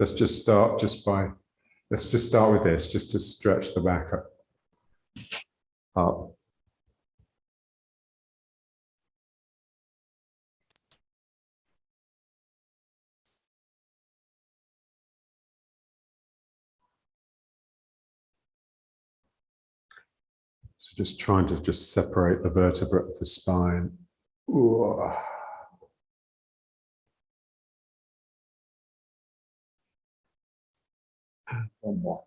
let's just start let's just start with this, just to stretch the back up. So just trying to just separate the vertebra of the spine. Ooh. One more.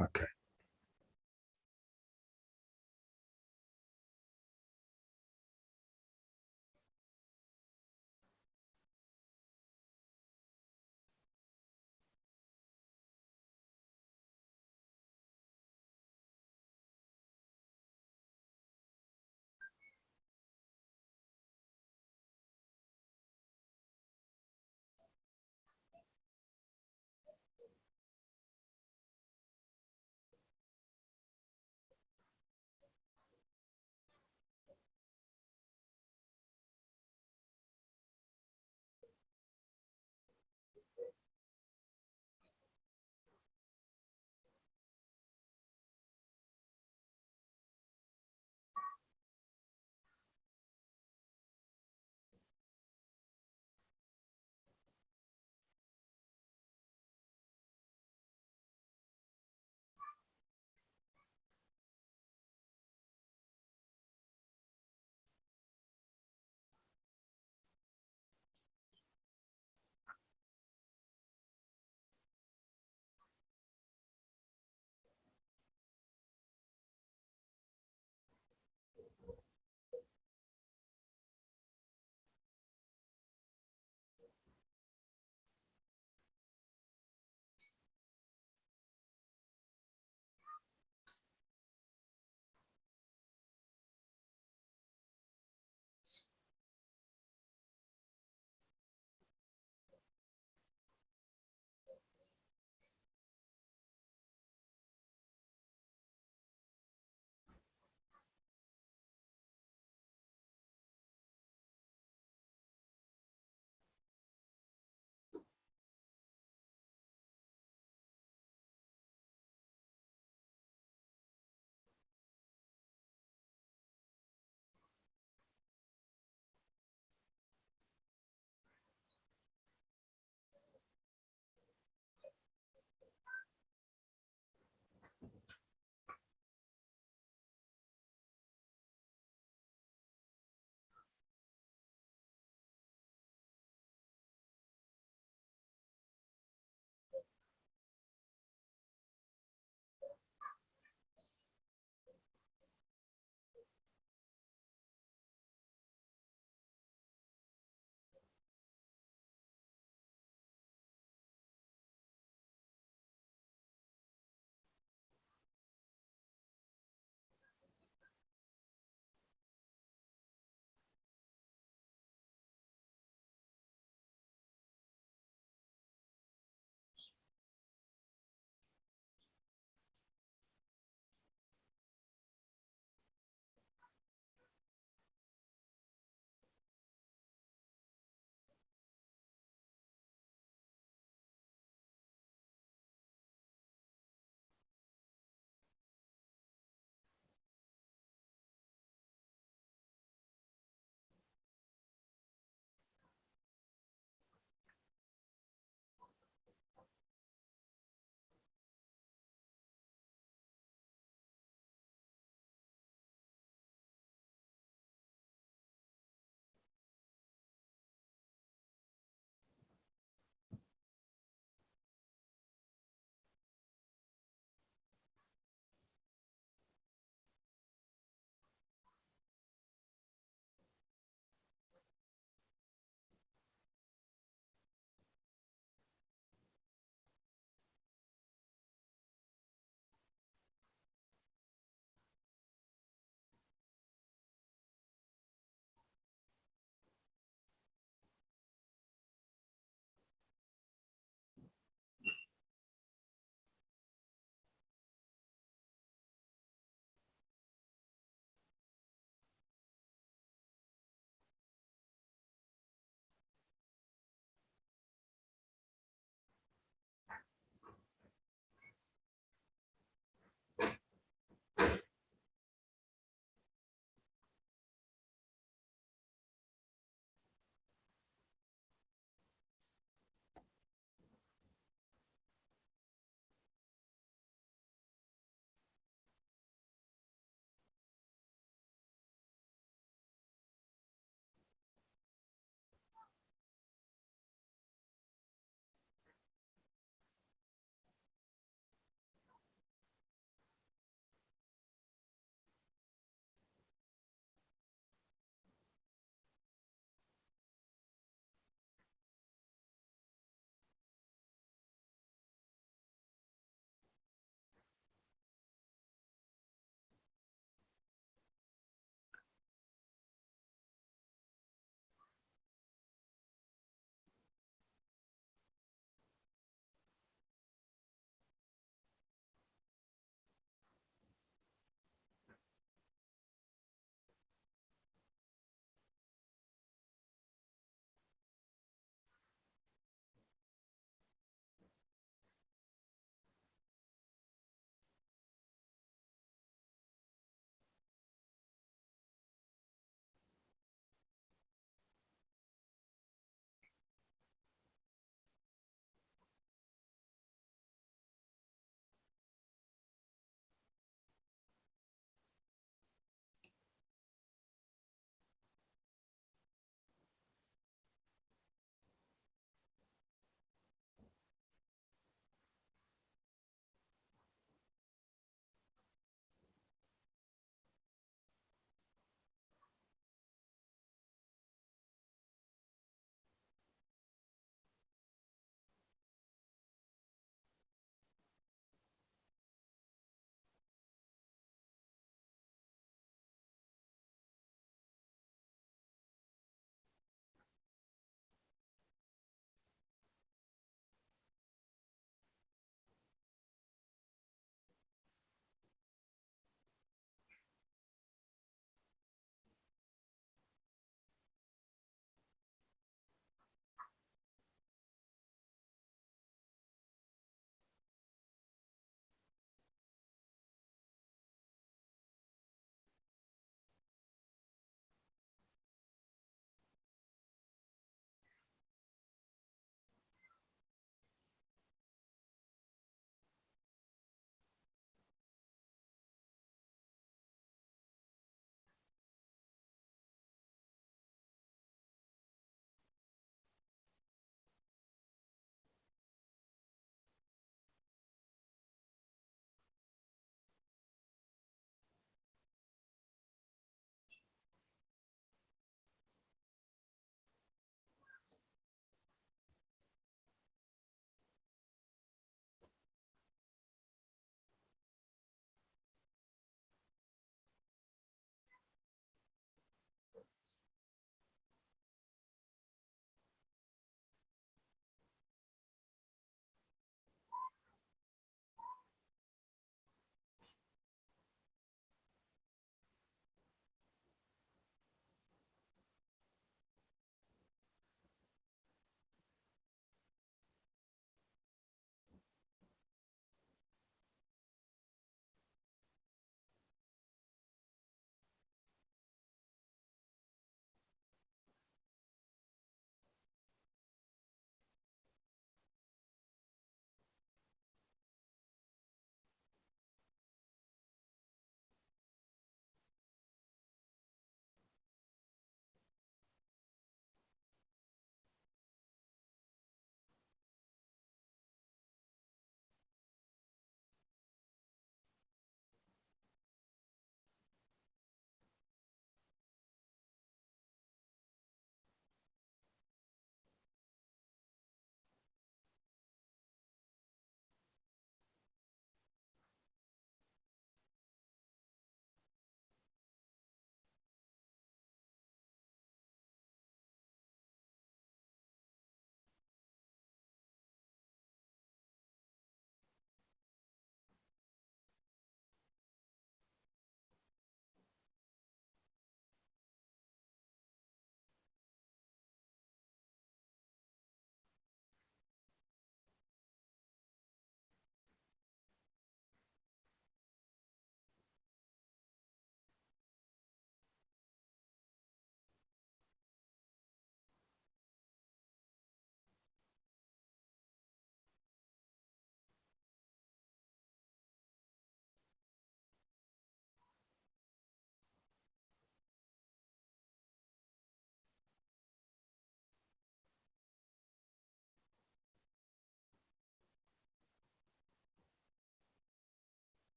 Okay.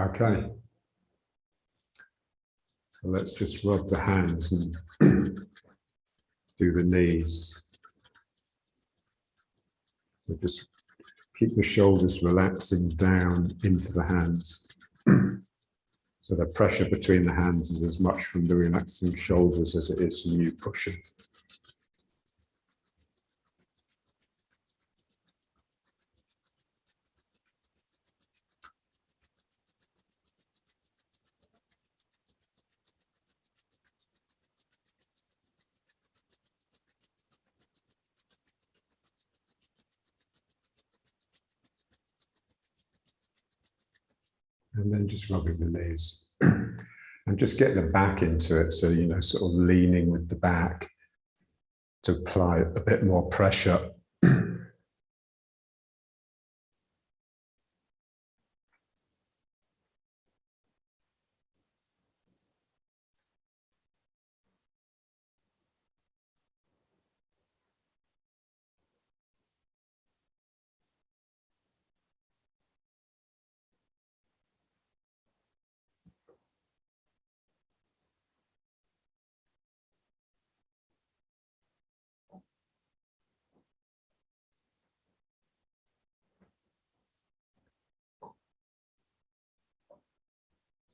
Okay. So let's just rub the hands and do the knees. So just keep the shoulders relaxing down into the hands. So the pressure between the hands is as much from the relaxing shoulders as it is from you pushing. And then just rubbing the knees. And just get the back into it. So, you know, sort of leaning with the back to apply a bit more pressure.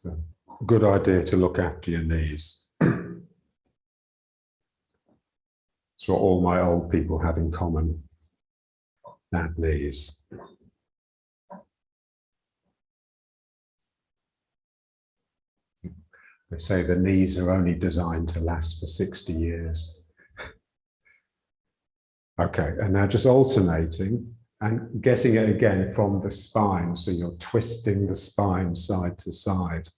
So, good idea to look after your knees. It's what all my old people have in common, bad knees. They say the knees are only designed to last for 60 years. Okay, and now just alternating and getting it again from the spine. So you're twisting the spine side to side.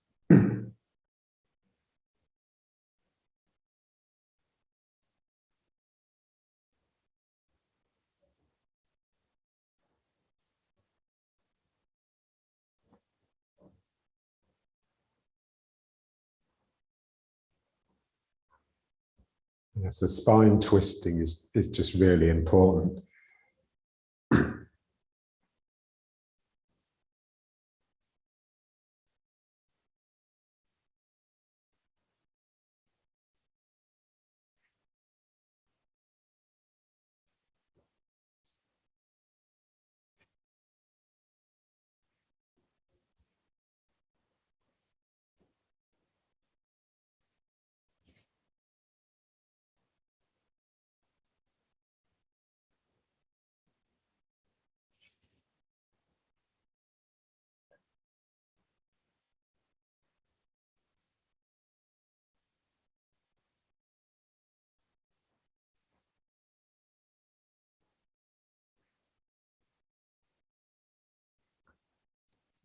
Yeah, so spine twisting is just really important.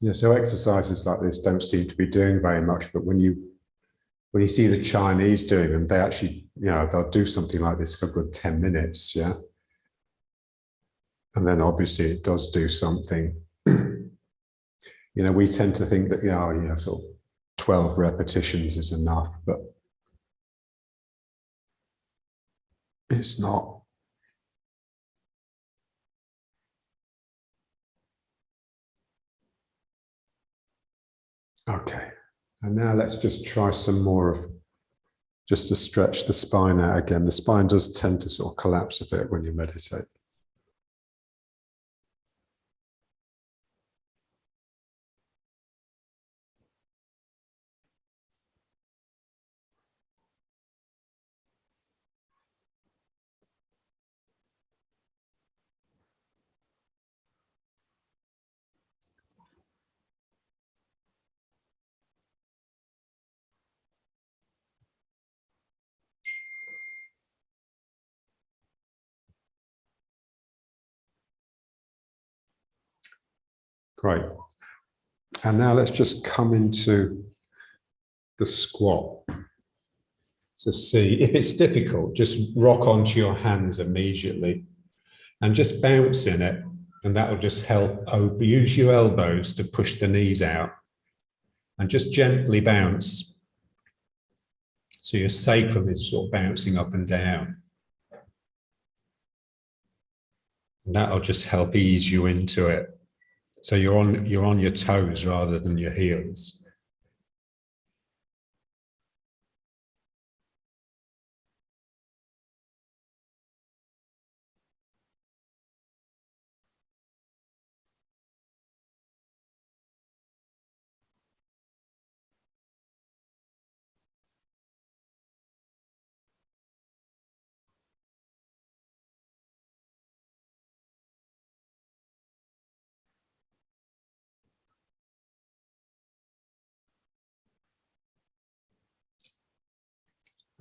Yeah, so exercises like this don't seem to be doing very much, but when you see the Chinese doing them, they actually, you know, they'll do something like this for a good 10 minutes, yeah? And then obviously it does do something. You know, we tend to think that, you know, sort of 12 repetitions is enough, but it's not. Okay, and now let's just try some more of just to stretch the spine out again. The spine does tend to sort of collapse a bit when you meditate. Great. And now let's just come into the squat. So see, if it's difficult, just rock onto your hands immediately and just bounce in it. And that will just help. Use your elbows to push the knees out and just gently bounce. So your sacrum is sort of bouncing up and down. And that'll just help ease you into it. So you're on your toes rather than your heels.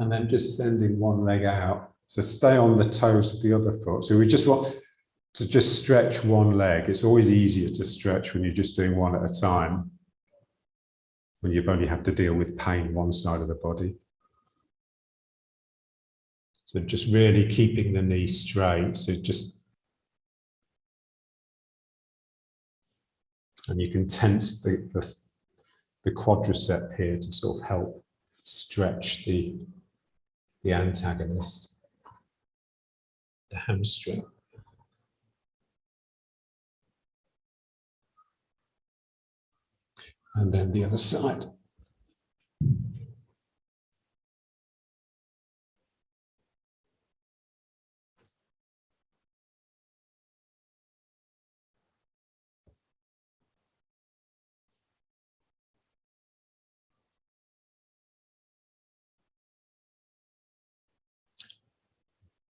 And then just sending one leg out. So stay on the toes of the other foot. So we just want to just stretch one leg. It's always easier to stretch when you're just doing one at a time, when you've only have to deal with pain one side of the body. So just really keeping the knee straight. So just, and you can tense the quadricep here to sort of help stretch the antagonist, the hamstring. And then the other side.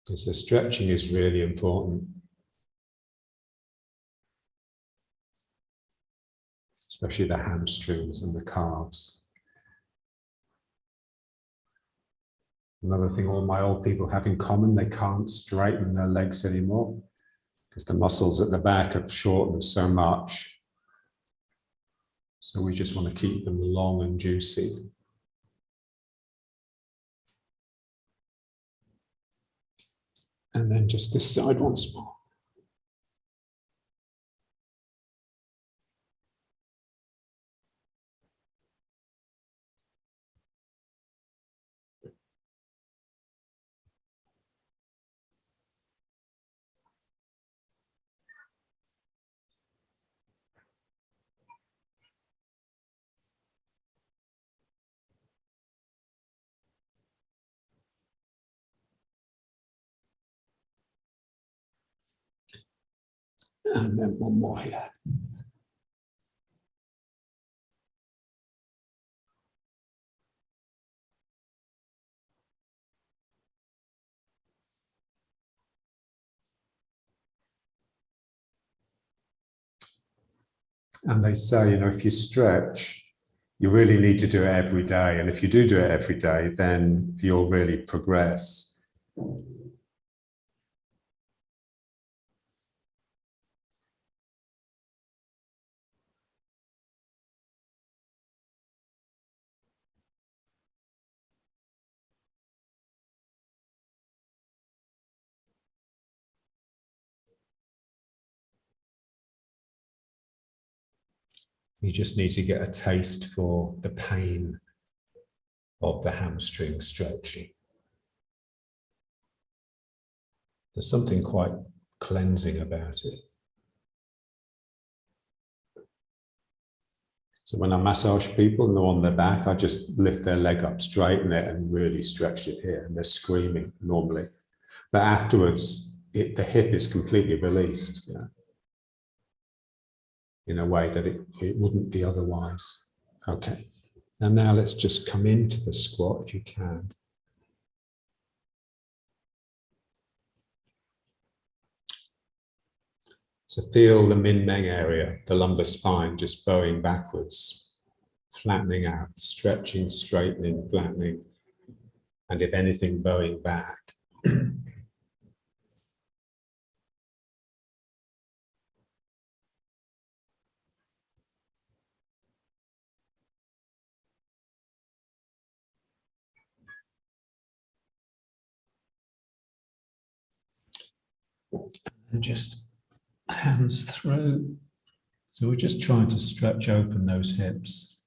Because the stretching is really important, especially the hamstrings and the calves. Another thing all my old people have in common, they can't straighten their legs anymore because the muscles at the back have shortened so much. So we just want to keep them long and juicy. And then just this side once more. And then one more here. And they say, you know, if you stretch, you really need to do it every day. And if you do it every day, then you'll really progress. You just need to get a taste for the pain of the hamstring stretching. There's something quite cleansing about it. So when I massage people and they're on their back, I just lift their leg up, straighten it, and really stretch it here. And they're screaming normally. But afterwards, the hip is completely released, you know, in a way that it wouldn't be otherwise. Okay. And now let's just come into the squat if you can. So feel the Min Meng area, the lumbar spine, just bowing backwards, flattening out, stretching, straightening, flattening, and if anything, bowing back. And just hands through. So we're just trying to stretch open those hips.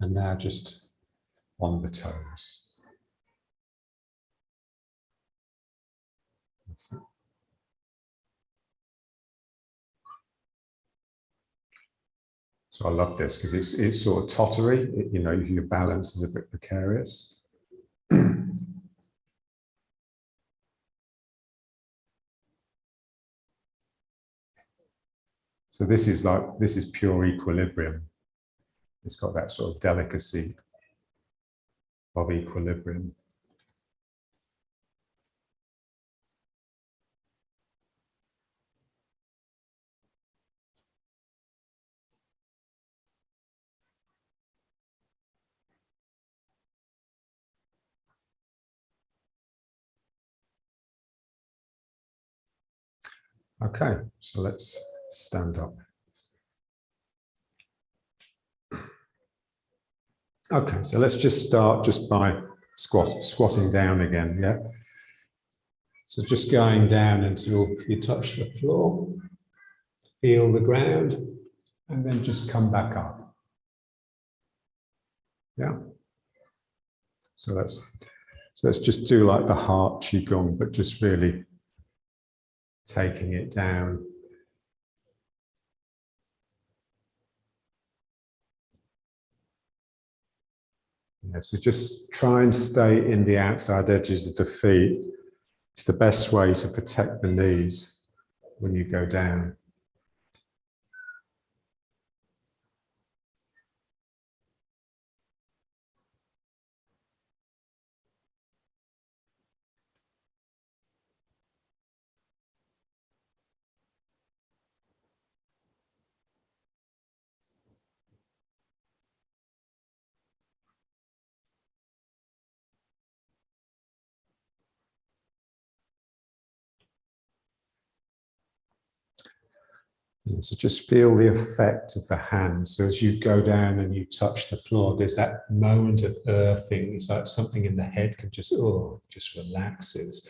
And now just on the toes. That's it. So I love this because it's sort of tottery. You know, your balance is a bit precarious. So this is pure equilibrium. It's got that sort of delicacy of equilibrium. Okay, so let's stand up. Okay, so let's just start just by squatting down again, yeah? So just going down until you touch the floor, feel the ground, and then just come back up. Yeah. So let's just do like the heart qigong, but just really taking it down. Yeah, so just try and stay in the outside edges of the feet. It's the best way to protect the knees when you go down. So just feel the effect of the hands. So as you go down and you touch the floor, there's that moment of earthing. It's like something in the head can just relaxes.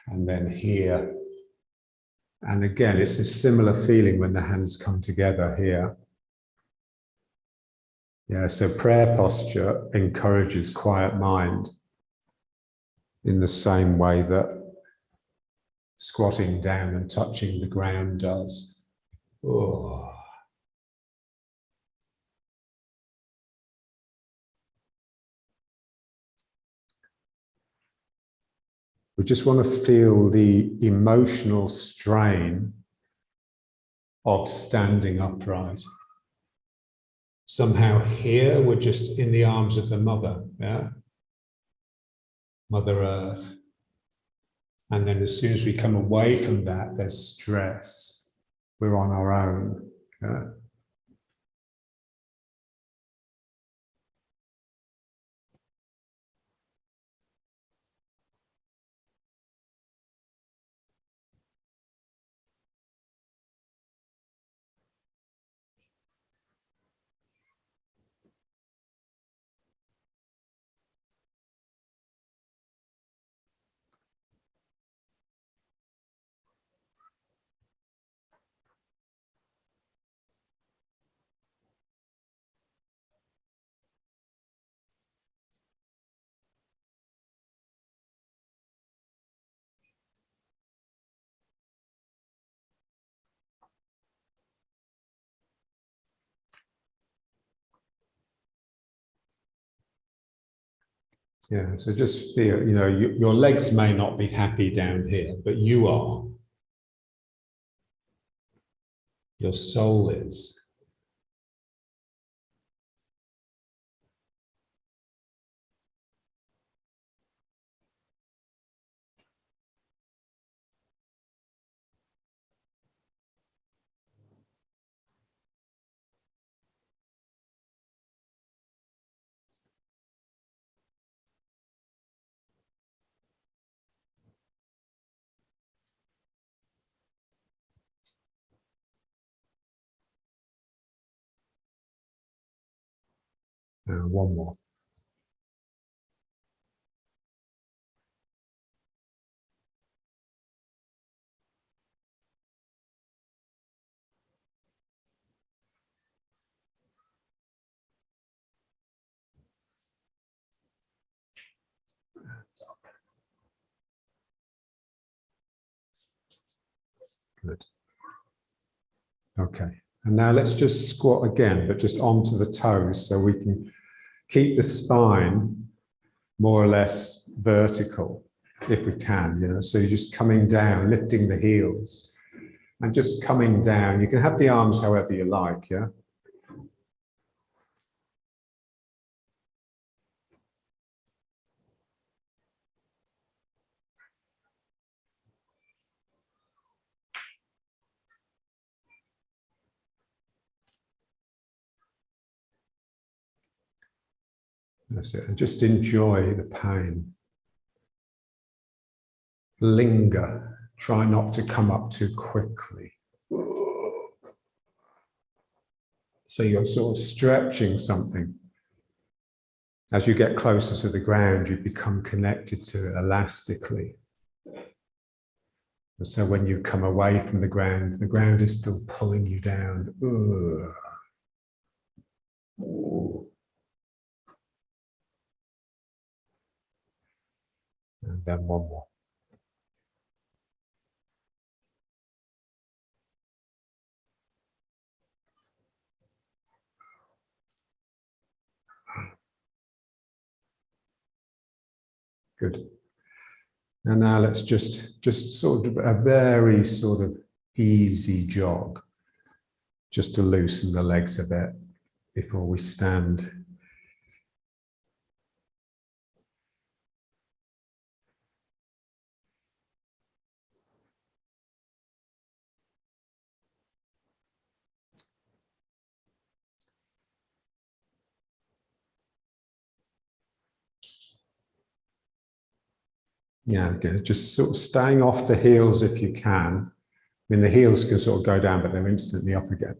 And then here. And again, it's a similar feeling when the hands come together here. Yeah, so prayer posture encourages quiet mind in the same way that squatting down and touching the ground does. Oh. We just want to feel the emotional strain of standing upright. Somehow here we're just in the arms of the mother, yeah? Mother Earth. And then as soon as we come away from that, there's stress. We're on our own. Yeah? Yeah, so just feel, you know, your legs may not be happy down here, but you are. Your soul is. One more. Good. Okay. And now let's just squat again, but just onto the toes so we can keep the spine more or less vertical if we can, you know. So you're just coming down, lifting the heels and just coming down. You can have the arms however you like, yeah. That's it. And just enjoy the pain. Linger. Try not to come up too quickly. So you're sort of stretching something. As you get closer to the ground, you become connected to it elastically. And so when you come away from the ground is still pulling you down. And then one more. Good. And now let's just sort of a very sort of easy jog, just to loosen the legs a bit before we stand. Yeah, again, just sort of staying off the heels if you can. I mean, the heels can sort of go down, but they're instantly up again.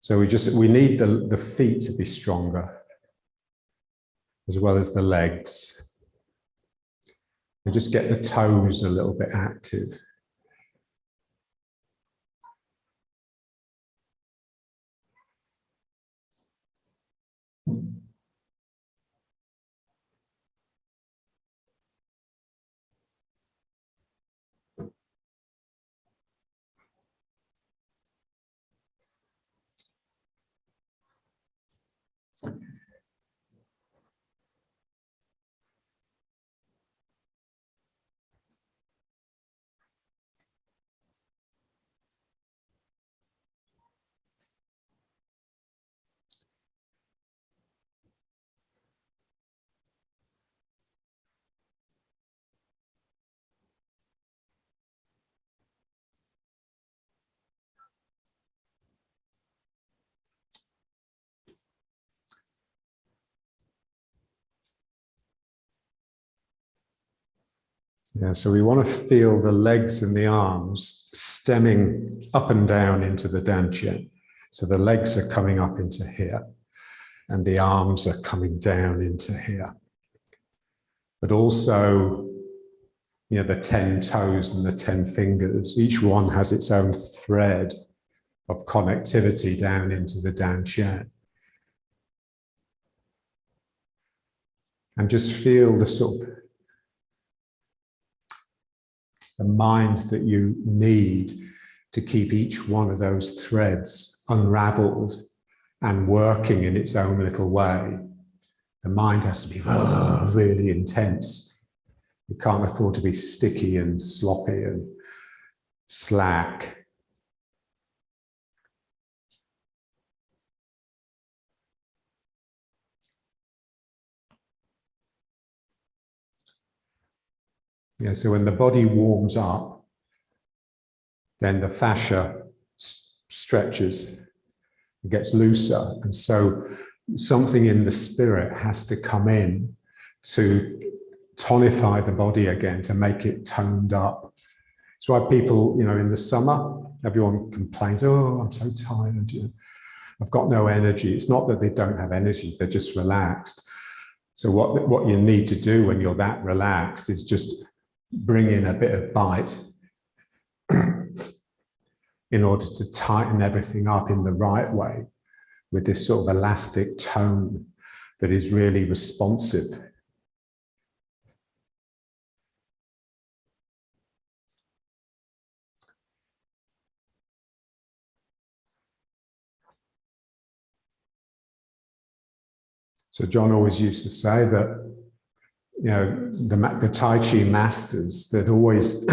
So we need the feet to be stronger, as well as the legs. And just get the toes a little bit active. Yeah, so we want to feel the legs and the arms stemming up and down into the dantian. So the legs are coming up into here and the arms are coming down into here. But also, you know, the 10 toes and the 10 fingers, each one has its own thread of connectivity down into the dantian. And just feel the sort of the mind that you need to keep each one of those threads unraveled and working in its own little way. The mind has to be really intense. You can't afford to be sticky and sloppy and slack. Yeah, so when the body warms up, then the fascia stretches, it gets looser. And so something in the spirit has to come in to tonify the body again, to make it toned up. That's why people, you know, in the summer, everyone complains, oh, I'm so tired, you know, I've got no energy. It's not that they don't have energy, they're just relaxed. So what you need to do when you're that relaxed is just bring in a bit of bite in order to tighten everything up in the right way with this sort of elastic tone that is really responsive. So John always used to say that, you know, the Tai Chi masters that always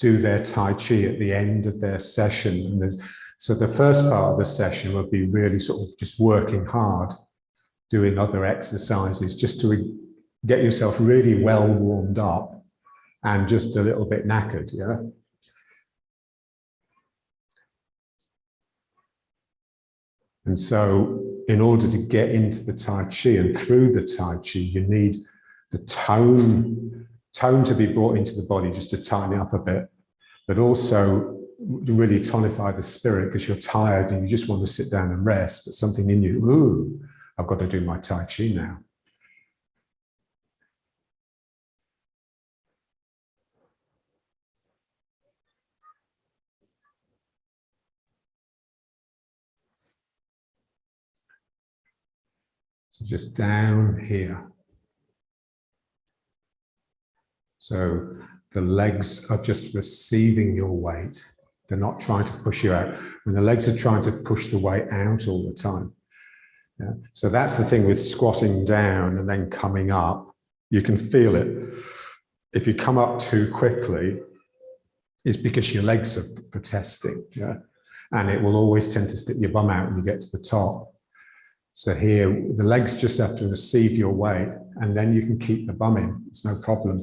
do their Tai Chi at the end of their session. And so the first part of the session would be really sort of just working hard, doing other exercises, just to get yourself really well warmed up and just a little bit knackered, yeah? And so in order to get into the Tai Chi and through the Tai Chi, you need the tone to be brought into the body just to tighten it up a bit, but also really tonify the spirit because you're tired and you just want to sit down and rest, but something in you, ooh, I've got to do my Tai Chi now. So just down here. So the legs are just receiving your weight. They're not trying to push you out. When the legs are trying to push the weight out all the time. Yeah. So that's the thing with squatting down and then coming up. You can feel it. If you come up too quickly, it's because your legs are protesting. Yeah? And it will always tend to stick your bum out when you get to the top. So here, the legs just have to receive your weight, and then you can keep the bum in. It's no problem.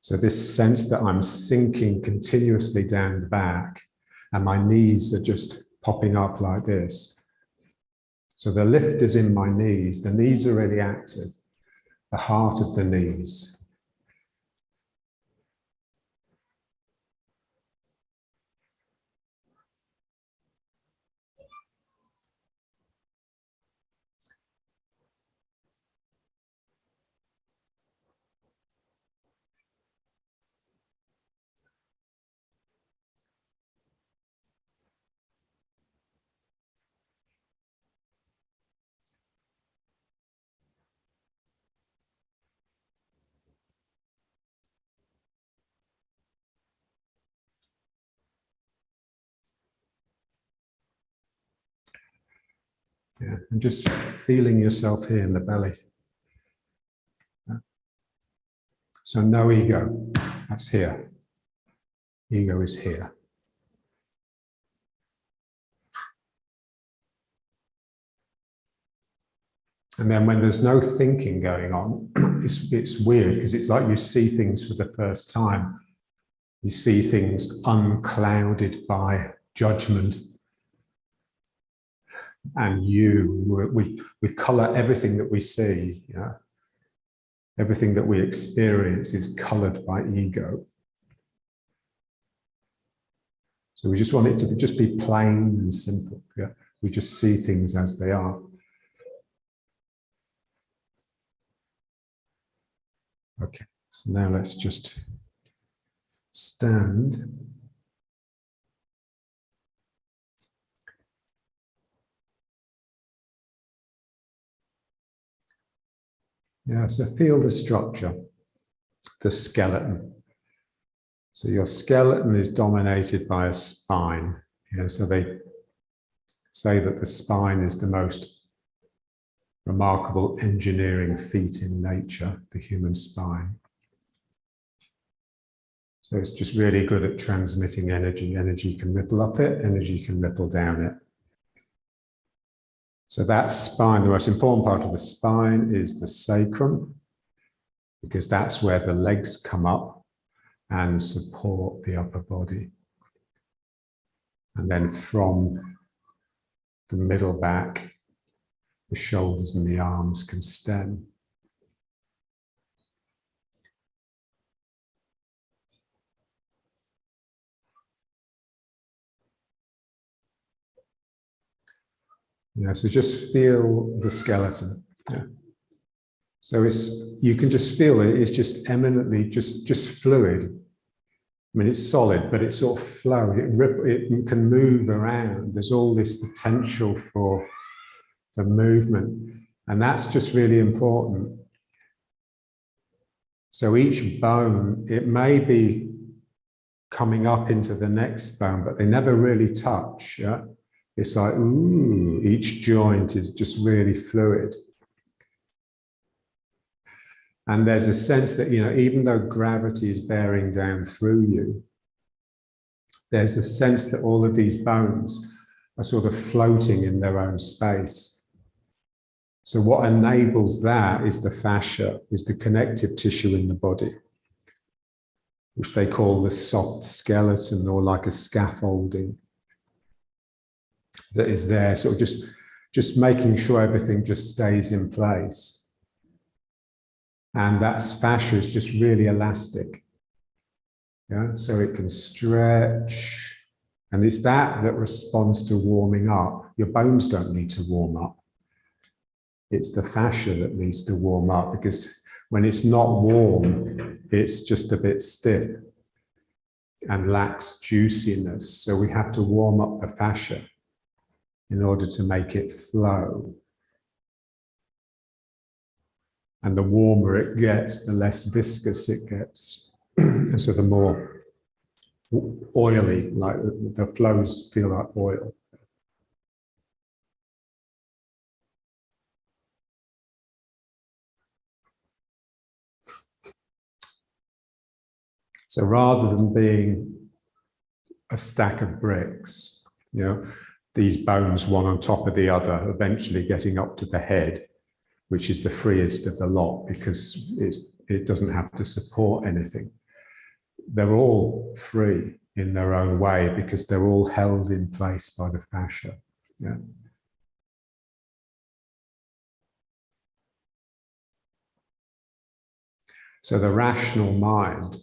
So this sense that I'm sinking continuously down the back, and my knees are just popping up like this. So the lift is in my knees. The knees are really active. The heart of the knees. Yeah, and just feeling yourself here in the belly. Yeah. So no ego, that's here. Ego is here. And then when there's no thinking going on, it's weird because it's like you see things for the first time. You see things unclouded by judgment. And we color everything that we see. Yeah? Everything that we experience is colored by ego. So we just want it to just be plain and simple. Yeah? We just see things as they are. Okay, so now let's just stand. Yeah, so feel the structure, the skeleton. So your skeleton is dominated by a spine. You know, so they say that the spine is the most remarkable engineering feat in nature, the human spine. So it's just really good at transmitting energy. Energy can ripple up it, energy can ripple down it. So that spine, the most important part of the spine is the sacrum, because that's where the legs come up and support the upper body. And then from the middle back, the shoulders and the arms can stem. Yeah, so just feel the skeleton. Yeah. So you can just feel it. It's just eminently just fluid. I mean, it's solid, but it's sort of flowing. It can move around. There's all this potential for movement, and that's just really important. So each bone, it may be coming up into the next bone, but they never really touch. Yeah? It's like, ooh, each joint is just really fluid. And there's a sense that, even though gravity is bearing down through you, there's a sense that all of these bones are sort of floating in their own space. So what enables that is the fascia, is the connective tissue in the body, which they call the soft skeleton, or like a scaffolding that is there, sort of just making sure everything just stays in place. And that fascia is just really elastic. Yeah, so it can stretch. And it's that responds to warming up. Your bones don't need to warm up. It's the fascia that needs to warm up, because when it's not warm, it's just a bit stiff and lacks juiciness. So we have to warm up the fascia in order to make it flow. And the warmer it gets, the less viscous it gets. And so the more oily, like the flows feel like oil. So rather than being a stack of bricks, these bones, one on top of the other, eventually getting up to the head, which is the freest of the lot because it doesn't have to support anything. They're all free in their own way because they're all held in place by the fascia. Yeah. So the rational mind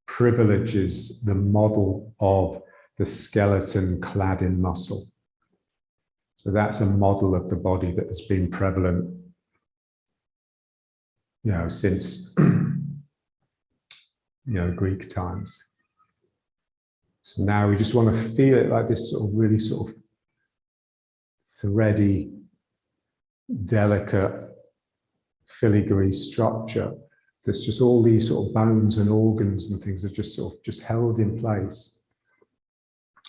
privileges the model of the skeleton clad in muscle. So that's a model of the body that has been prevalent, since Greek times. So now we just want to feel it like this sort of really sort of thready, delicate, filigree structure. There's just all these sort of bones and organs and things are just sort of just held in place.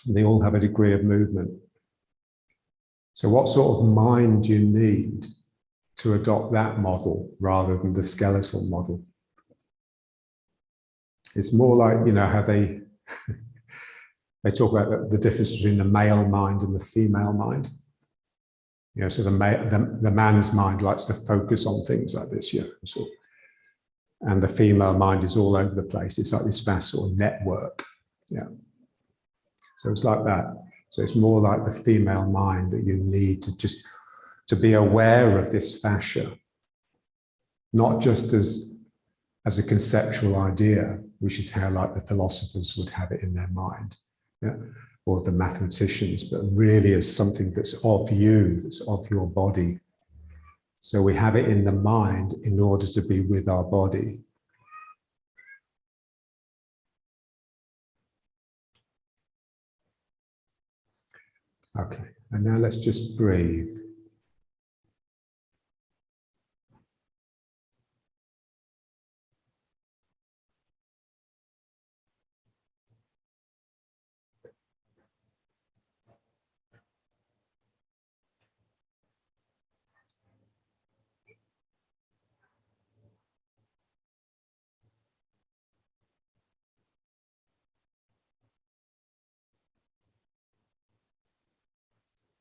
And they all have a degree of movement. So what sort of mind do you need to adopt that model rather than the skeletal model? It's more like, how they talk about the difference between the male mind and the female mind. So the man's mind likes to focus on things like this, sort of, and the female mind is all over the place. It's like this vast sort of network. Yeah. So it's like that. So it's more like the female mind that you need to be aware of this fascia, not just as a conceptual idea, which is how like the philosophers would have it in their mind, or the mathematicians, but really as something that's of you, that's of your body. So we have it in the mind in order to be with our body. Okay, and now let's just breathe.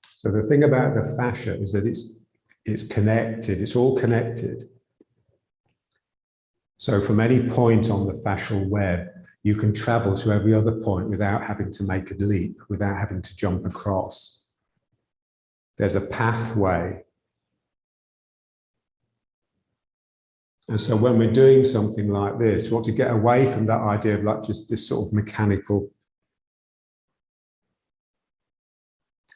So the thing about the fascia is that it's connected, it's all connected. So from any point on the fascial web, you can travel to every other point without having to make a leap, without having to jump across. There's a pathway. And so when we're doing something like this, we want to get away from that idea of like just this sort of mechanical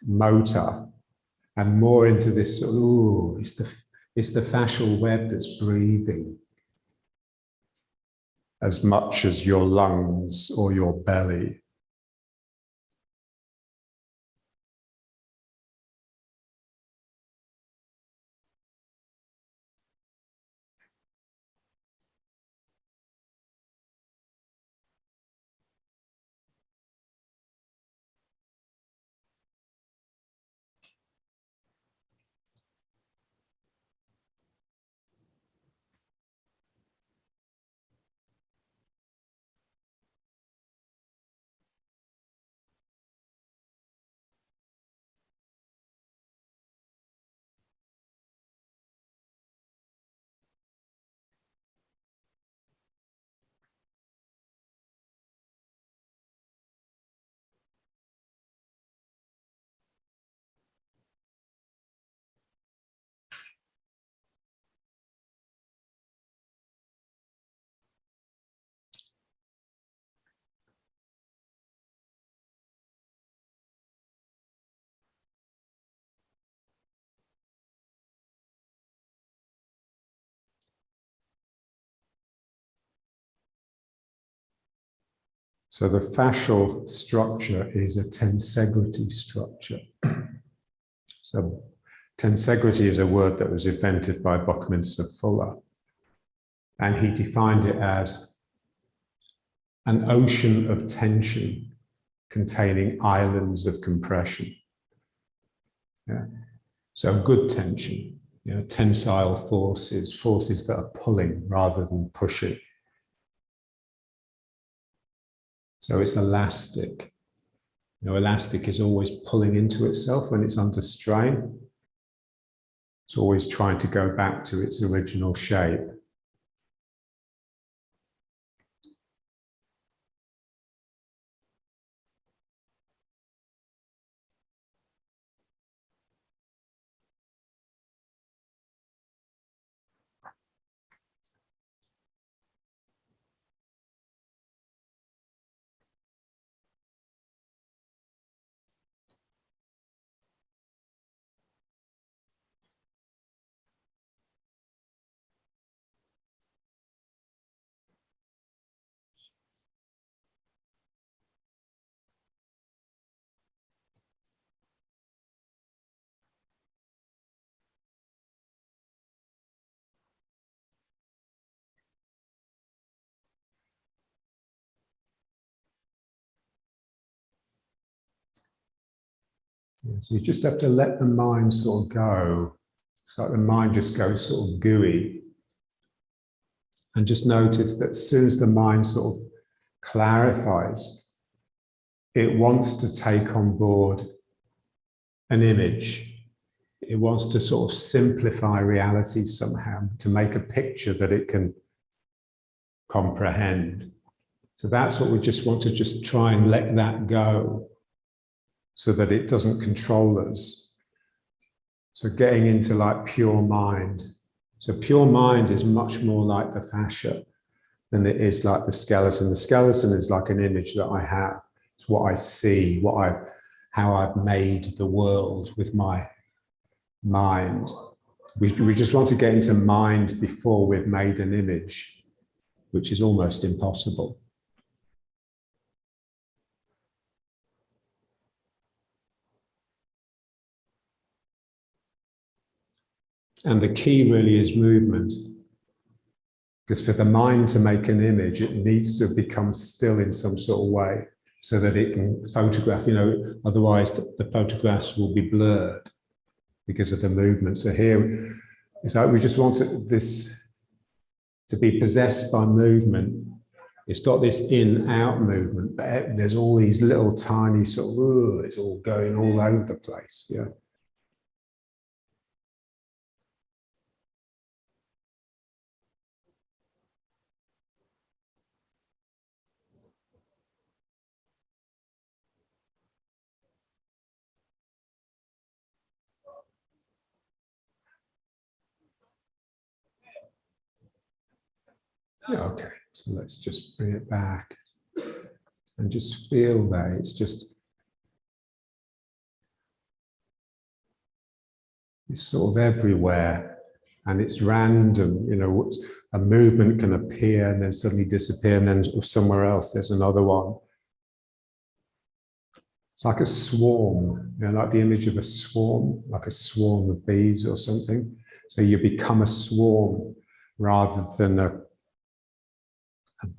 motor and more into this sort of, ooh, it's the fascial web that's breathing as much as your lungs or your belly. So the fascial structure is a tensegrity structure. So tensegrity is a word that was invented by Buckminster Fuller. And he defined it as an ocean of tension containing islands of compression. Yeah. So good tension, you know, tensile forces, forces that are pulling rather than pushing. So it's elastic. You know, elastic is always pulling into itself when it's under strain. It's always trying to go back to its original shape. So you just have to let the mind sort of go. It's like the mind just goes sort of gooey. And just notice that as soon as the mind sort of clarifies, it wants to take on board an image. It wants to sort of simplify reality somehow, to make a picture that it can comprehend. So that's what we just want to just try and let that go so that it doesn't control us. So getting into like pure mind. So pure mind is much more like the fascia than it is like the skeleton. The skeleton is like an image that I have. It's what I see, how I've made the world with my mind. We just want to get into mind before we've made an image, which is almost impossible. And the key really is movement. Because for the mind to make an image, it needs to become still in some sort of way so that it can photograph, you know, otherwise the photographs will be blurred because of the movement. So here, it's like we just want this to be possessed by movement. It's got this in-out movement, but there's all these little tiny sort of, it's all going all over the place, yeah. Okay, so let's just bring it back and just feel that it's sort of everywhere and it's random, you know, a movement can appear and then suddenly disappear and then somewhere else there's another one. It's like a swarm, you know, like the image of a swarm, like a swarm of bees or something. So you become a swarm rather than a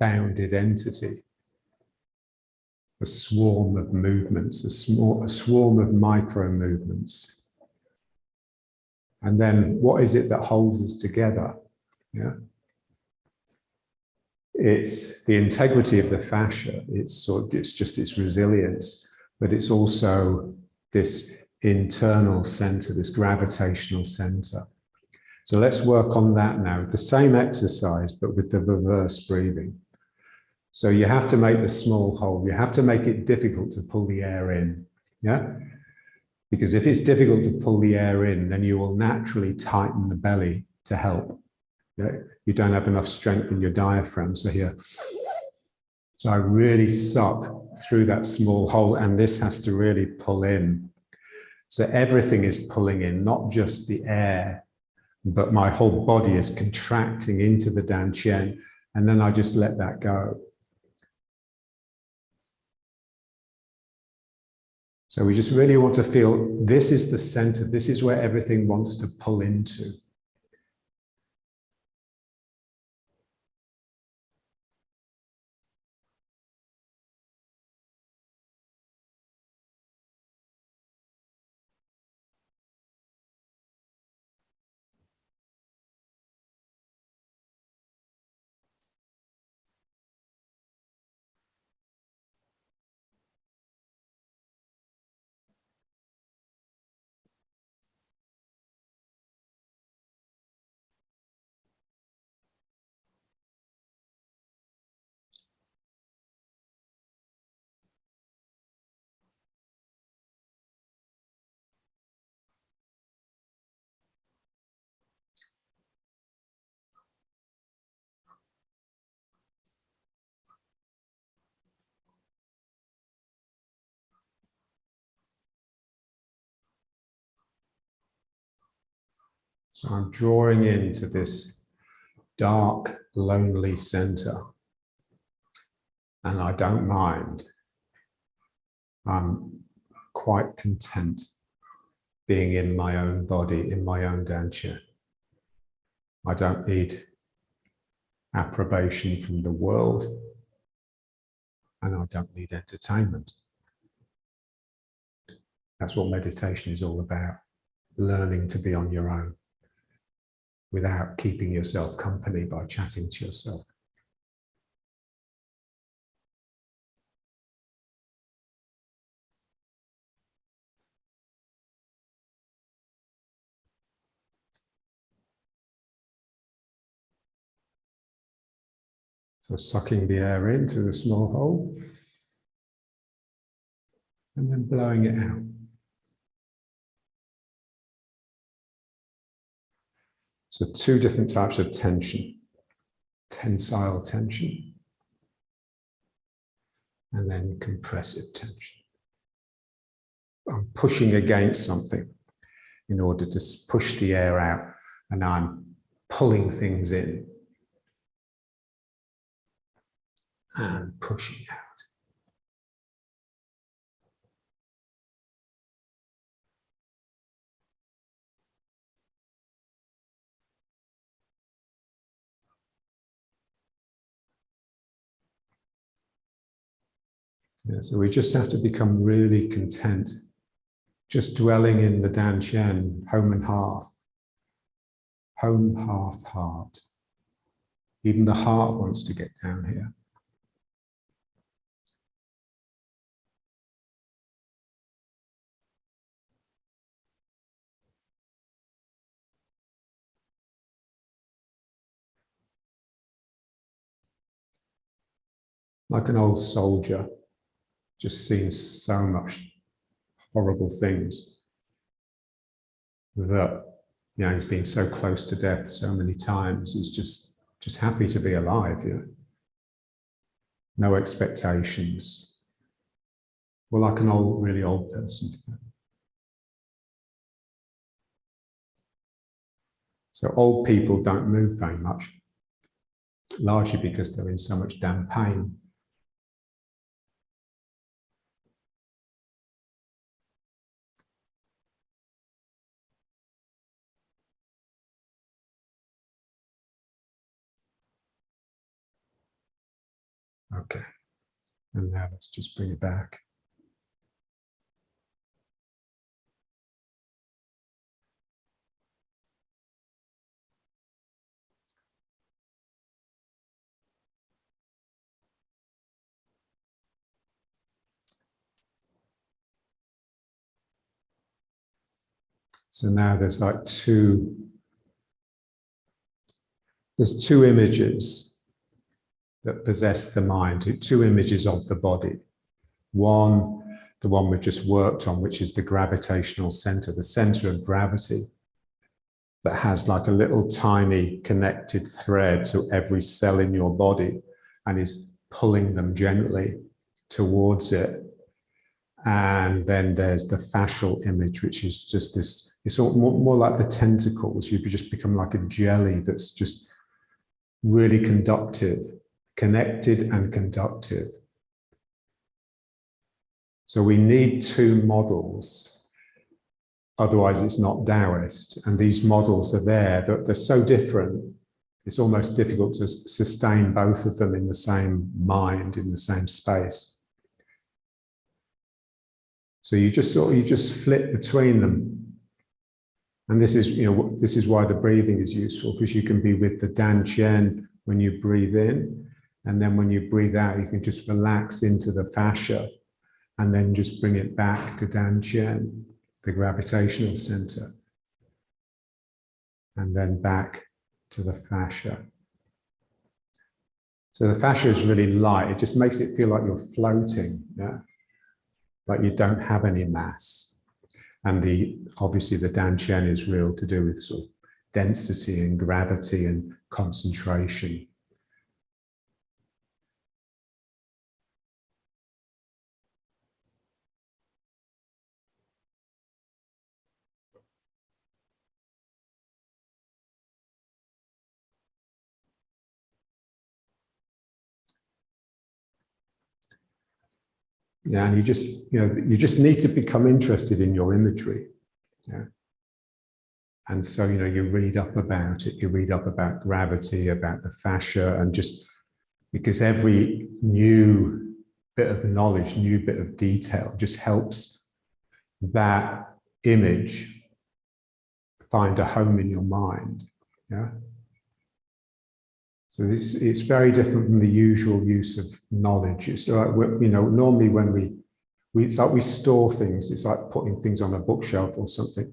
bounded entity. A swarm of movements, a swarm of micro movements. And then what is it that holds us together? Yeah. It's the integrity of the fascia. It's just its resilience, but it's also this internal center, this gravitational center. So let's work on that now. The same exercise, but with the reverse breathing. So you have to make the small hole. You have to make it difficult to pull the air in. Yeah. Because if it's difficult to pull the air in, then you will naturally tighten the belly to help. Yeah? You don't have enough strength in your diaphragm. So here, so I really suck through that small hole, and this has to really pull in. So everything is pulling in, not just the air, but my whole body is contracting into the dantian, and then I just let that go. So we just really want to feel this is the center, this is where everything wants to pull into. So I'm drawing into this dark, lonely center, and I don't mind. I'm quite content being in my own body, in my own dantian. I don't need approbation from the world, and I don't need entertainment. That's what meditation is all about, learning to be on your own without keeping yourself company by chatting to yourself. So sucking the air in through the small hole and then blowing it out. So two different types of tension, tensile tension and then compressive tension. I'm pushing against something in order to push the air out, and I'm pulling things in and pushing out. Yeah, so we just have to become really content, just dwelling in the dantian, home and hearth. Home, hearth, heart. Even the heart wants to get down here. Like an old soldier, just seen so much horrible things that, you know, he's been so close to death so many times. He's just happy to be alive. You know? No expectations. Well, like an old, really old person. So old people don't move very much, largely because they're in so much damn pain. Okay, and now let's just bring it back. So now there's like there's two images that possess the mind, two images of the body. One, the one we've just worked on, which is the gravitational center, the center of gravity that has like a little tiny connected thread to every cell in your body and is pulling them gently towards it. And then there's the fascial image, which is just this, it's more like the tentacles. You just become like a jelly that's just really conductive, connected and conductive. So we need two models, otherwise it's not Taoist. And these models are there, they're so different, it's almost difficult to sustain both of them in the same mind, in the same space. So you just flip between them. And this is why the breathing is useful, because you can be with the Dan Qian when you breathe in, and then when you breathe out, you can just relax into the fascia and then just bring it back to Dan Qian, the gravitational center, and then back to the fascia. So the fascia is really light. It just makes it feel like you're floating, yeah? Like you don't have any mass. And obviously the Dan Qian is real to do with sort of density and gravity and concentration. Yeah, and you just need to become interested in your imagery. Yeah. And so, you read up about it, you read up about gravity, about the fascia, and just because every new bit of knowledge, new bit of detail just helps that image find a home in your mind. Yeah. So it's very different from the usual use of knowledge. It's like, normally when it's like we store things. It's like putting things on a bookshelf or something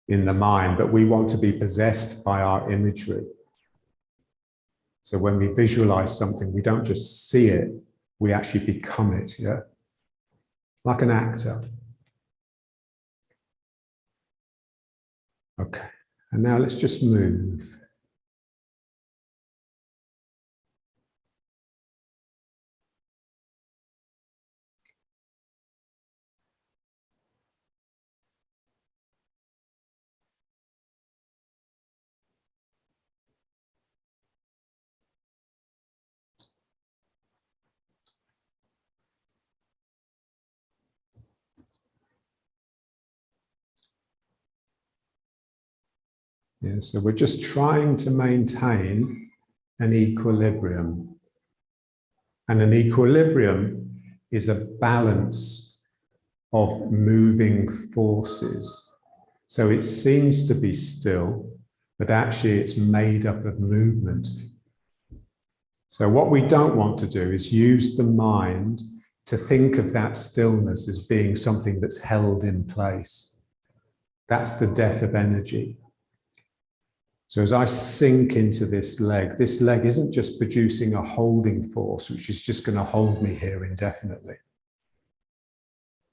in the mind, but we want to be possessed by our imagery. So when we visualize something, we don't just see it, we actually become it, yeah? Like an actor. Okay, and now let's just move. Yeah, so we're just trying to maintain an equilibrium. And an equilibrium is a balance of moving forces. So it seems to be still, but actually it's made up of movement. So what we don't want to do is use the mind to think of that stillness as being something that's held in place. That's the death of energy. So as I sink into this leg isn't just producing a holding force, which is just going to hold me here indefinitely.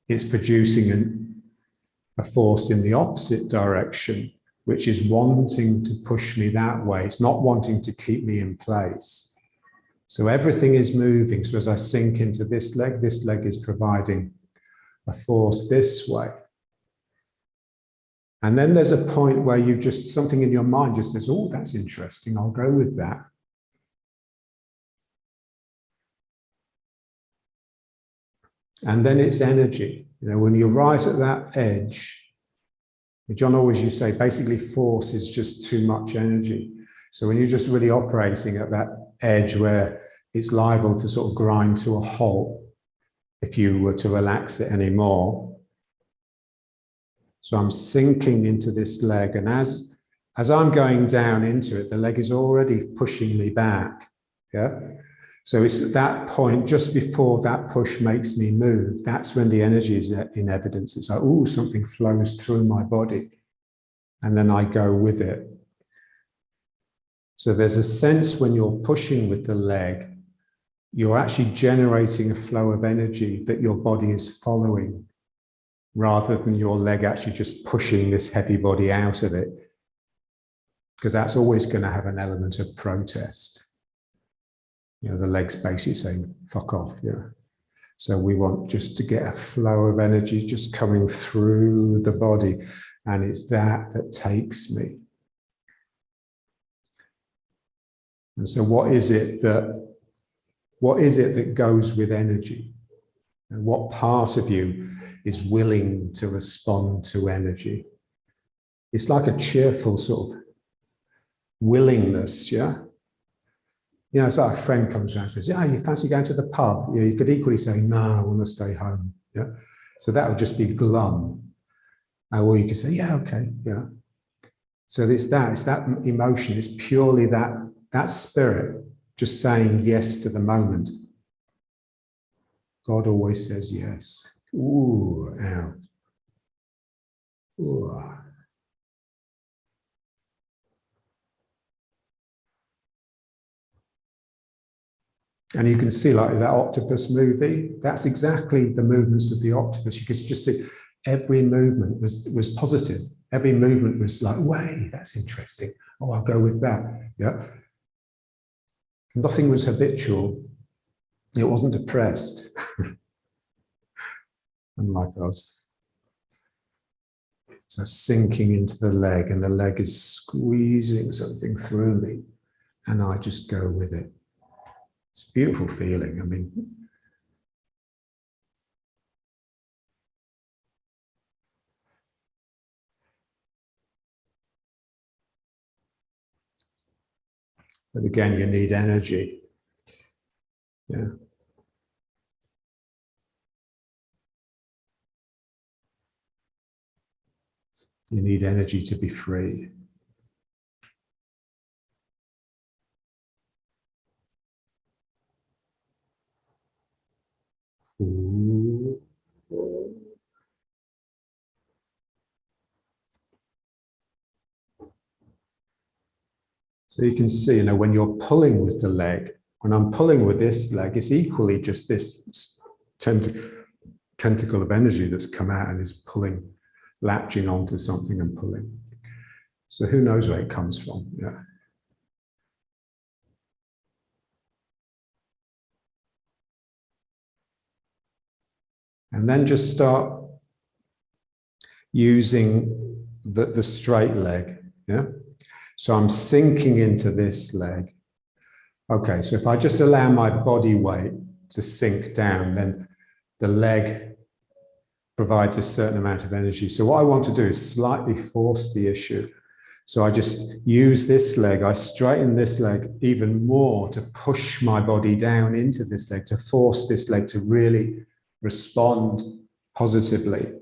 It's producing a force in the opposite direction, which is wanting to push me that way. It's not wanting to keep me in place. So everything is moving. So as I sink into this leg is providing a force this way. And then there's a point where something in your mind just says, oh, that's interesting, I'll go with that. And then it's energy. When you rise at that edge, John always used to say, basically force is just too much energy. So when you're just really operating at that edge where it's liable to sort of grind to a halt if you were to relax it anymore. So I'm sinking into this leg, and as I'm going down into it, the leg is already pushing me back. Yeah. So it's at that point, just before that push makes me move, that's when the energy is in evidence. It's like, oh, something flows through my body, and then I go with it. So there's a sense when you're pushing with the leg, you're actually generating a flow of energy that your body is following, rather than your leg actually just pushing this heavy body out of it, because that's always going to have an element of protest. The leg's basically saying, fuck off. Yeah. So we want just to get a flow of energy just coming through the body, and it's that takes me. And so what is it that goes with energy? And what part of you is willing to respond to energy? It's like a cheerful sort of willingness, yeah? You know, it's like a friend comes around and says, yeah, you fancy going to the pub? Yeah, you could equally say, no, I want to stay home, yeah? So that would just be glum. Or you could say, yeah, okay, yeah. So it's that emotion, it's purely that spirit just saying yes to the moment. God always says yes. Ooh, out. Ooh. And you can see, like that octopus movie, that's exactly the movements of the octopus. You could just see every movement was positive. Every movement was like, way, that's interesting. Oh, I'll go with that. Yeah. Nothing was habitual. It wasn't depressed, unlike us. So sinking into the leg, and the leg is squeezing something through me, and I just go with it. It's a beautiful feeling. I mean, but again, you need energy. Yeah. You need energy to be free. Ooh. So you can see, you know, when you're pulling with the leg, when I'm pulling with this leg, it's equally just this tentacle of energy that's come out and is pulling, latching onto something and pulling. So who knows where it comes from? Yeah. And then just start using the straight leg. Yeah. So I'm sinking into this leg. Okay, so if I just allow my body weight to sink down, then the leg provides a certain amount of energy. So what I want to do is slightly force the issue. So I just use this leg, I straighten this leg even more to push my body down into this leg, to force this leg to really respond positively.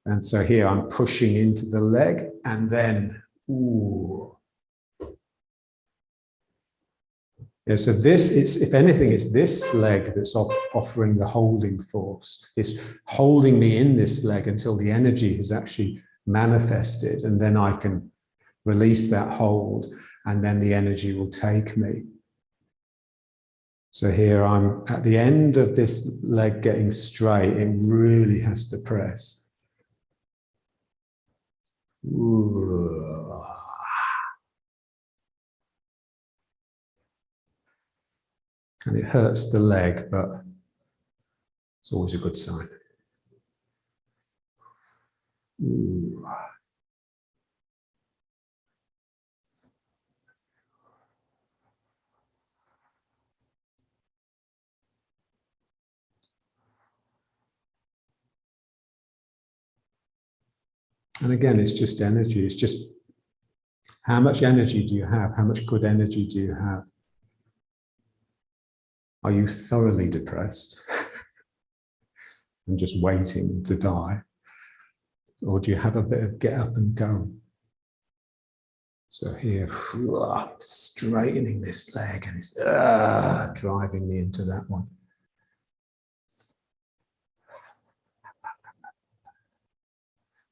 And so here I'm pushing into the leg, and then, ooh. Yeah, so this is, if anything, it's this leg that's offering the holding force. It's holding me in this leg until the energy has actually manifested, and then I can release that hold, and then the energy will take me. So here I'm at the end of this leg getting straight. It really has to press. Ooh. And it hurts the leg, but it's always a good sign. Ooh. And again, it's just energy. It's just how much energy do you have? How much good energy do you have? Are you thoroughly depressed and just waiting to die? Or do you have a bit of get up and go? So here, straightening this leg, and it's driving me into that one.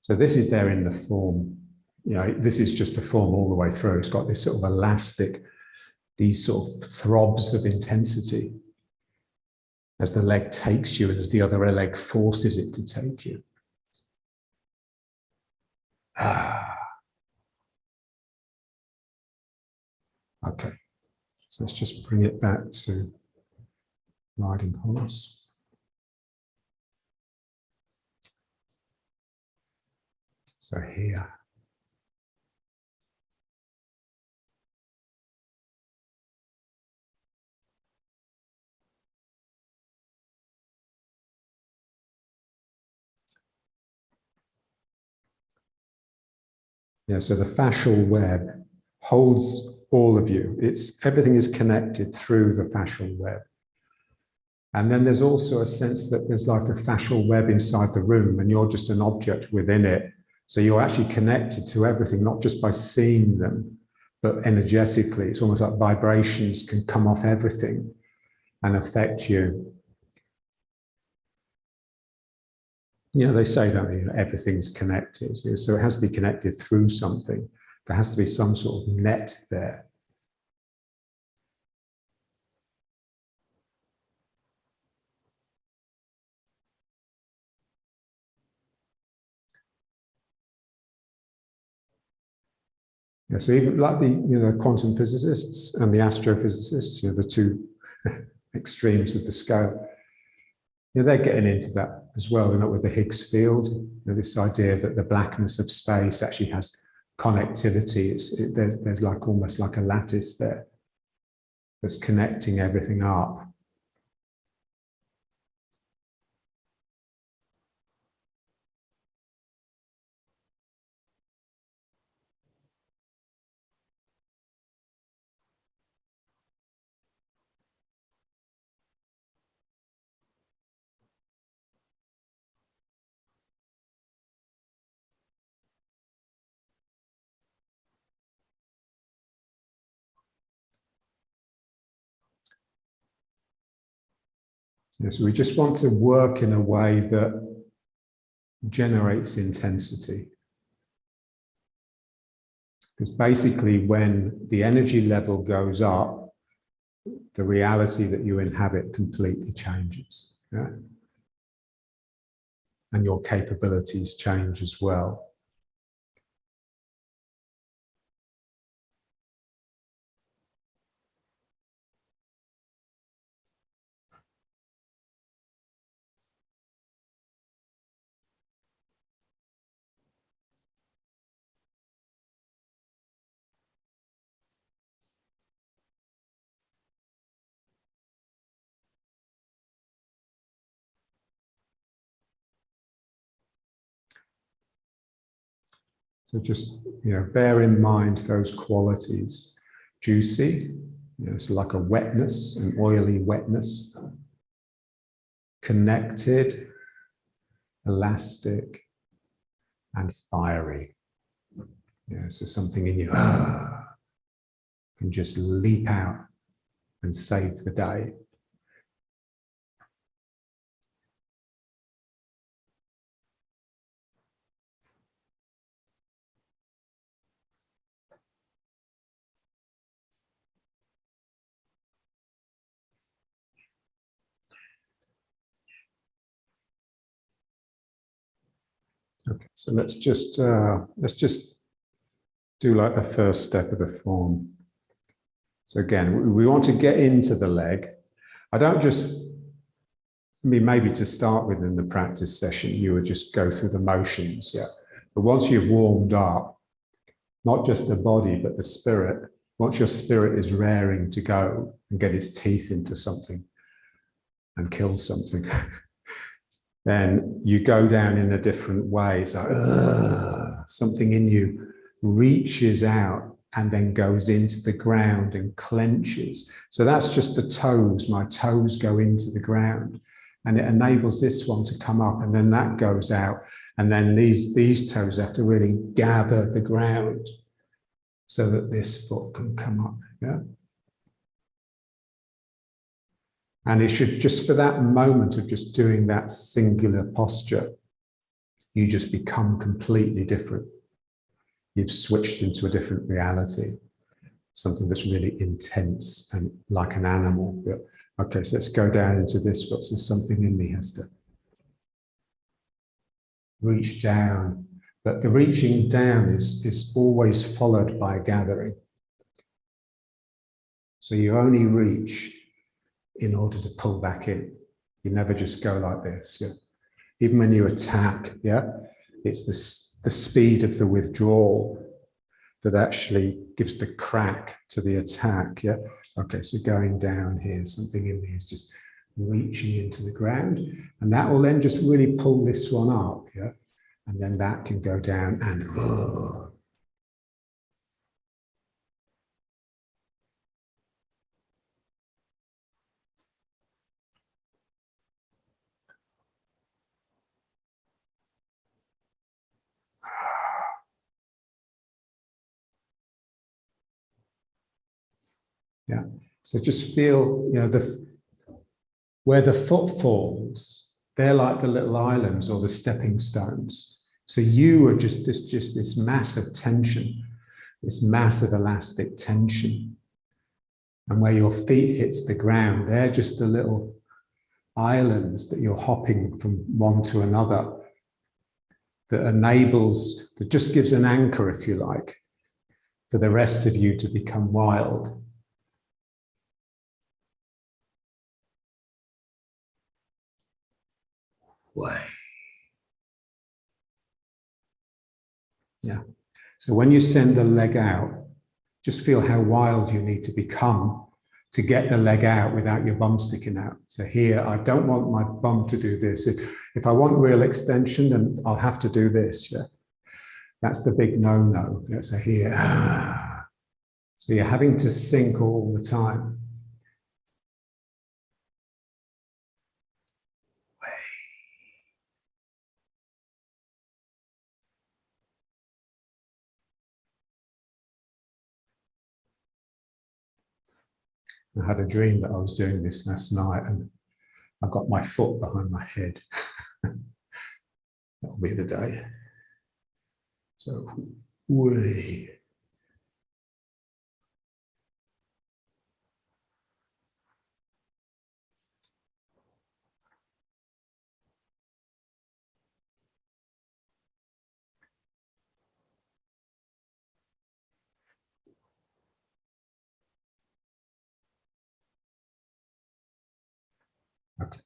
So this is there in the form. You know, this is just the form all the way through. It's got this sort of elastic, these sort of throbs of intensity as the leg takes you and as the other leg forces it to take you. Okay, so let's just bring it back to riding horse. So here. Yeah, so the fascial web holds all of you. Everything is connected through the fascial web. And then there's also a sense that there's like a fascial web inside the room and you're just an object within it. So you're actually connected to everything, not just by seeing them, but energetically. It's almost like vibrations can come off everything and affect you. Yeah, they say, don't they, everything's connected. So it has to be connected through something. There has to be some sort of net there. Yeah, so even like the quantum physicists and the astrophysicists, the two extremes of the scale, they're getting into that as well. They're not with the Higgs field. This idea that the blackness of space actually has connectivity. There's like almost like a lattice there that's connecting everything up. So we just want to work in a way that generates intensity. Because basically when the energy level goes up, the reality that you inhabit completely changes. Yeah? And your capabilities change as well. So just bear in mind those qualities. Juicy, it's like a wetness, an oily wetness. Connected, elastic, and fiery. So something in you can just leap out and save the day. Okay, so let's just do like the first step of the form. So again, we want to get into the leg. I don't just, maybe to start with in the practice session, you would just go through the motions, yeah. But once you've warmed up, not just the body, but the spirit, once your spirit is raring to go and get its teeth into something and kill something, then you go down in a different way. So something in you reaches out and then goes into the ground and clenches. So that's just the toes. My toes go into the ground and it enables this one to come up, and then that goes out. And then these toes have to really gather the ground so that this foot can come up. Yeah. And it should, just for that moment of just doing that singular posture, you just become completely different. You've switched into a different reality, something that's really intense and like an animal. Yeah. Okay, so let's go down into this foot. So something in me has to reach down. But the reaching down is always followed by a gathering. So you only reach in order to pull back in. You never just go like this. Yeah? Even when you attack, yeah, it's the speed of the withdrawal that actually gives the crack to the attack. Yeah. Okay, so going down here, something in me is just reaching into the ground, and that will then just really pull this one up. Yeah, and then that can go down and Yeah. So just feel, you know, where the foot falls, they're like the little islands or the stepping stones. So you are just this massive tension, this massive elastic tension. And where your feet hits the ground, they're just the little islands that you're hopping from one to another, that enables, that just gives an anchor, if you like, for the rest of you to become wild. Way. Yeah. So when you send the leg out, just feel how wild you need to become to get the leg out without your bum sticking out. So here, I don't want my bum to do this. If I want real extension, then I'll have to do this. Yeah. That's the big no-no. Yeah, so here, so you're having to sink all the time. I had a dream that I was doing this last night and I got my foot behind my head. That'll be the day. So, way. Okay.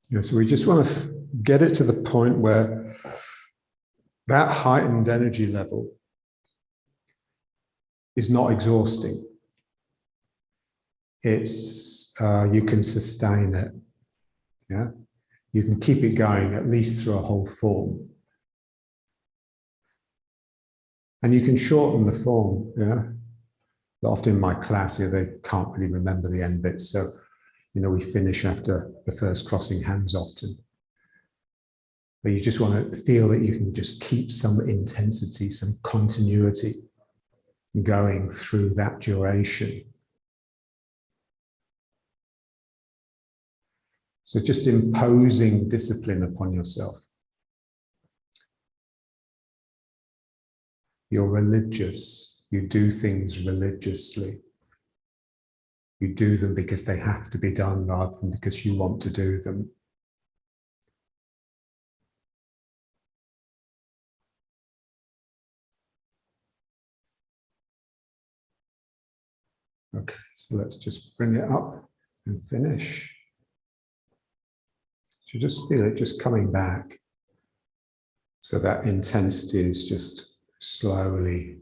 Yeah, so we just want to get it to the point where that heightened energy level is not exhausting. It's you can sustain it. Yeah, you can keep it going at least through a whole form, and you can shorten the form. Yeah, often in my class, yeah, they can't really remember the end bits, so you know we finish after the first crossing hands often. But you just want to feel that you can just keep some intensity, some continuity going through that duration. So just imposing discipline upon yourself. You're religious. You do things religiously. You do them because they have to be done rather than because you want to do them. Okay, so let's just bring it up and finish. So just feel it just coming back. So that intensity is just slowly.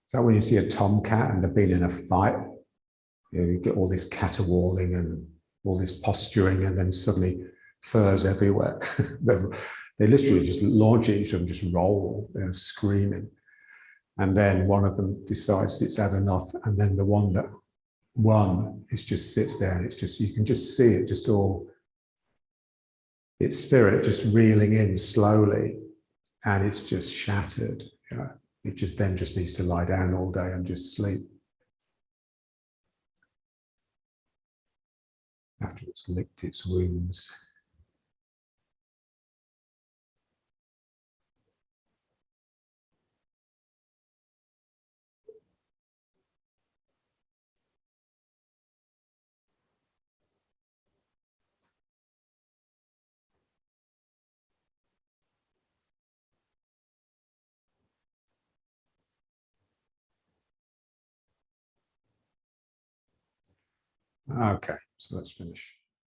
Is that when you see a tomcat and they've been in a fight? You know, you get all this caterwauling and all this posturing, and then suddenly furs everywhere. They literally just launch at each other and just roll, they're screaming. And then one of them decides it's had enough, and then the one that won is just sits there, and it's just, you can just see it just all, its spirit just reeling in slowly, and it's just shattered. You know, it just then just needs to lie down all day and just sleep after it's licked its wounds. Okay, so let's finish.